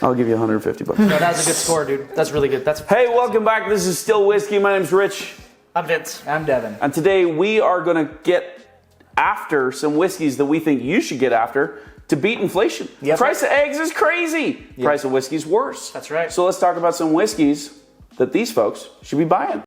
I'll give you 150 bucks. No, that was a good score, dude. That's really good. That's Hey, welcome back. This is Still Whiskey. My name's Rich. I'm Vince. I'm Devin. And today we are going to get after some whiskeys that we think you should get after to beat inflation. Yep. Price of eggs is crazy. Yep. Price of whiskey's worse. That's right. So let's talk about some whiskeys that these folks should be buying.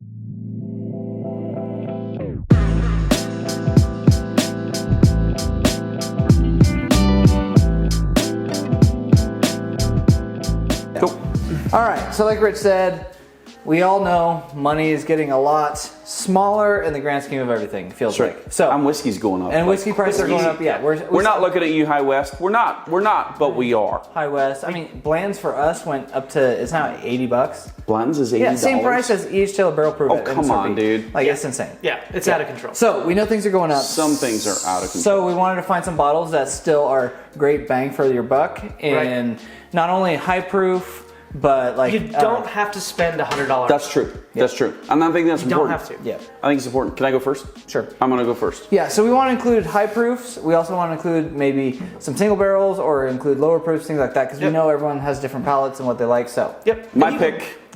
All right, so like Rich said, we all know money is getting a lot smaller in the grand scheme of everything, it feels like. So, and whiskey's going up. And whiskey prices are going up, yeah. We're not looking at you, High West. We're not, but we are. High West. I mean, Bland's for us went up to, it's now $80. Bland's is $80. Yeah, same price as each tail barrel proof. Oh, come on, dude. Like, it's insane. Yeah, it's out of control. So, we know things are going up. Some things are out of control. So, we wanted to find some bottles that still are great bang for your buck. And not only high proof, but like... You don't have to spend $100. That's true. Yeah. That's true. And I think that's important. You don't have to. Yeah. I think it's important. Can I go first? Sure. I'm going to go first. Yeah, so we want to include high proofs. We also want to include maybe some single barrels or include lower proofs, things like that, because we know everyone has different palates and what they like, so. Yep.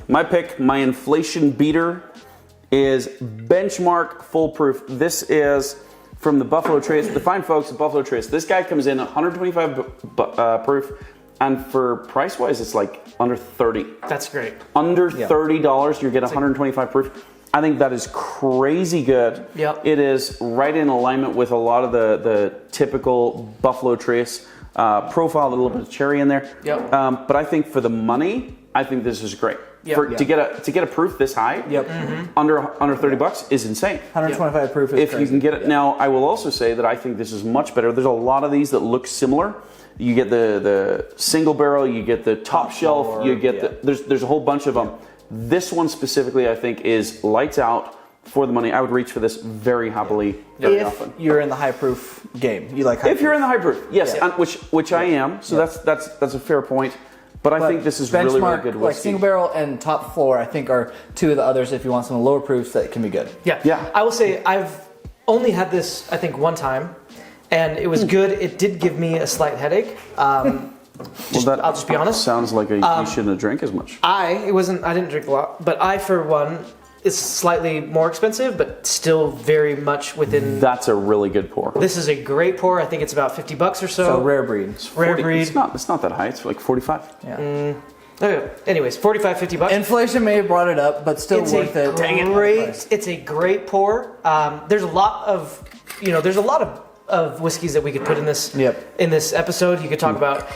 My inflation beater is Benchmark Full Proof. This is from the Buffalo Trace, the fine folks at Buffalo Trace. This guy comes in 125 proof. And for price-wise, it's like under 30. That's great. Under $30, you get 125 proof. I think that is crazy good. Yep. It is right in alignment with a lot of the typical Buffalo Trace profile, a little bit of cherry in there. Yep. But I think for the money, I think this is great. Yep. To get a proof this high, under 30 bucks is insane. 125 proof is if crazy. you can get it. Now, I will also say that I think this is much better. There's a lot of these that look similar. You get the single barrel, you get the top shelf, you get there's a whole bunch of them. This one specifically, I think, is lights out for the money. I would reach for this very happily, very often. If you're in the high proof game, you like high If you're in the high proof, yes, and which I am. So that's a fair point. But I think this is really, really good whiskey. Like single barrel and top floor, I think are two of the others. If you want some lower proofs, that can be good. Yeah. I will say I've only had this, I think, one time. And it was good. It did give me a slight headache. I'll just be honest. Sounds like you shouldn't have drank as much. I didn't drink a lot, but I, for one, is slightly more expensive, but still very much within. That's a really good pour. This is a great pour. I think it's about $50 or so. So rare breed. Rare breed. It's not that high. It's like 45. Yeah. Okay. Anyways, $45-$50. Inflation may have brought it up, but still worth it. It's a great pour. There's a lot of whiskeys that we could put in this episode. You could talk about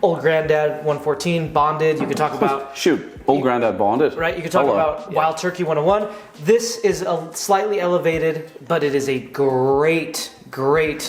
Old Grandad 114 Bonded. You could talk about Old Grandad Bonded. Right. You could talk about Wild Turkey 101. This is a slightly elevated, but it is a great.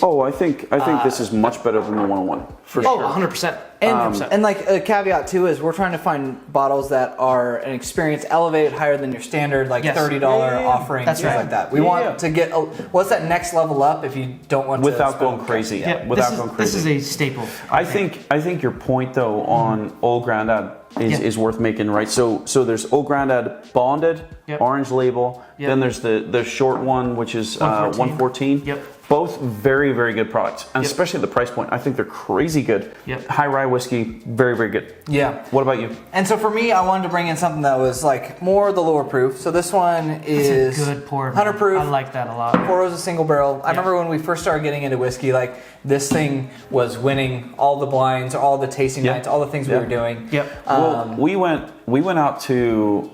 Oh, I think this is much better than the 101 for sure. 100%. And like a caveat too is we're trying to find bottles that are an experience elevated higher than your standard like $30 offering, things like that. We want to get what's that next level up if you don't want without to going crazy. This is a staple. I think your point though on Old Grandad is worth making, right? So there's Old Grandad Bonded, orange label. Then there's the short one, which is 114. Yep. Both very, very good products, and especially at the price point. I think they're crazy good. Yep. High rye whiskey, very, very good. Yeah. What about you? And so for me, I wanted to bring in something that was like more the lower proof. So this one is a good pour. 100 proof. I like that a lot. 4 rows of single barrel. I remember when we first started getting into whiskey, like this thing was winning all the blinds, all the tasting nights, all the things we were doing. Yep. Well, we went out to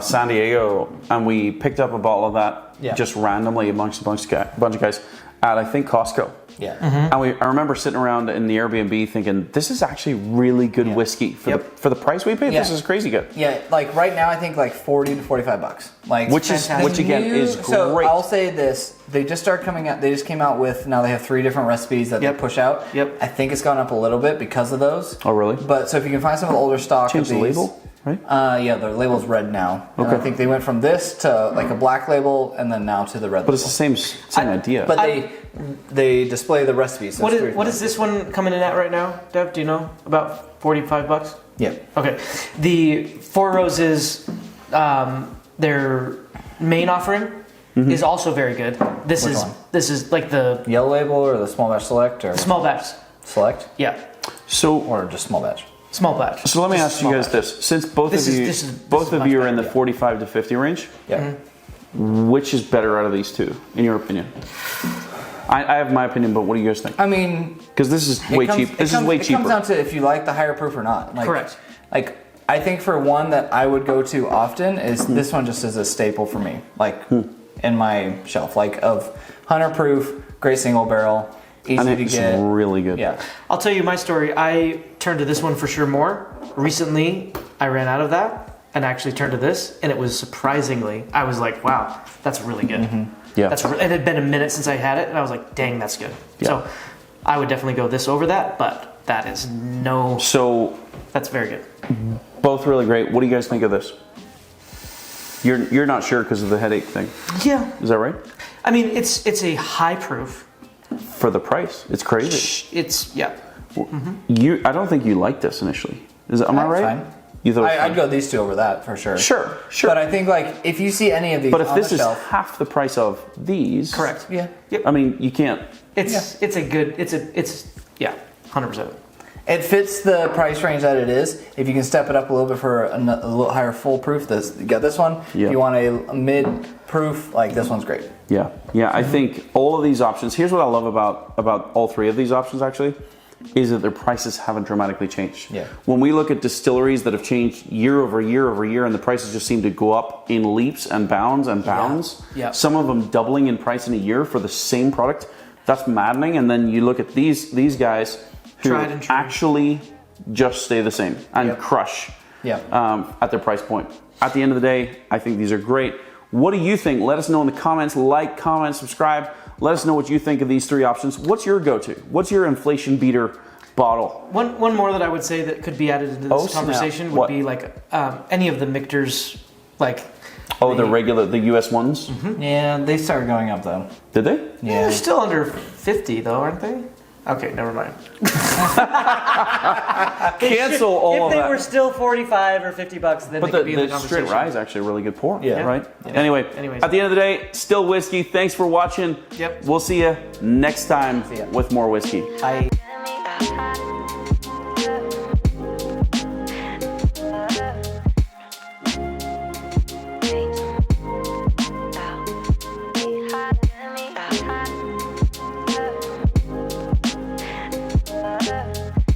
San Diego and we picked up a bottle of that just randomly amongst a bunch of guys at I think Costco. Yeah. And I remember sitting around in the Airbnb thinking, this is actually really good whiskey for the price we paid. This is crazy good. Yeah, like right now I think like $40 to $45. Like which again is great. So I'll say this: they just started coming out. They just came out with now they have 3 different recipes that they push out. Yep. I think it's gone up a little bit because of those. Oh really? But so if you can find some of the older stock, change the label. Right? Yeah, the label's red now. Okay. And I think they went from this to like a black label and then now to the red label. But it's the same idea. But they display the recipes. So what is this one coming in at right now, Dev? Do you know? About $45? Yeah. Okay. The Four Roses, their main offering is also very good. This is like the yellow label or the small batch select or small batch select. Yeah. So or just small batch. Small batch. So let me ask you guys batch. this: since both This of you, is both of much you are in the better, 45 to 50 range, Yeah. which is better out of these two, in your opinion? I have my opinion, but what do you guys think? I mean, Because this is way cheap. This is way It cheaper. comes down to if you like the higher proof or not. Like, Correct. Like, I think for one that I would go to often is this one just is a staple for me. Like, in my shelf. Like, of 100 proof, great single barrel, easy and to it's get. really good. Yeah. I'll tell you my story. I turned to this one for sure more. Recently, I ran out of that and actually turned to this, and it was surprisingly, I was like, wow, that's really good. Yeah. It had been a minute since I had it, and I was like, dang, that's good. Yeah. So I would definitely go this over that, but that is So that's very good. both really great. What do you guys think of this? You're not sure because of the headache thing. Yeah. Is that right? I mean, it's a high proof. For the price, it's crazy. It's, yeah. I don't think you liked this initially. Am I right? Fine. You thought it was I'd fine? go these two over that for sure. Sure. But I think like if you see any of these But if on this the is shelf, half the price of these, Correct. yeah. I mean, you can't. It's a good, yeah, 100%. It fits the price range that it is. If you can step it up a little bit for a little higher foolproof, you get this one. Yeah. If you want a mid-proof, like this one's great. Yeah. I think all of these options. Here's what I love about all three of these options actually, is that their prices haven't dramatically changed. Yeah. When we look at distilleries that have changed year over year over year, and the prices just seem to go up in leaps and bounds and bounds. Yeah. Some of them doubling in price in a year for the same product. That's maddening. And then you look at these guys who Tried and true. actually just stay the same and crush at their price point. At the end of the day, I think these are great. What do you think? Let us know in the comments. Like, comment, subscribe. Let us know what you think of these three options. What's your go-to? What's your inflation beater bottle? One more that I would say that could be added into this conversation would be like any of the Michter's, like. The US ones? Yeah, they started going up though. Did they? Yeah, they're still under 50 though, aren't they? Okay, never mind. Cancel all of If that. they were still 45 or 50 bucks, then But they could be in the the conversation. straight rye is actually a really good pour. Yeah. Right? Yeah. Anyway, Anyways. at the end of the day, still whiskey. Thanks for watching. Yep. We'll see you next time See ya. with more whiskey. I. Tell me about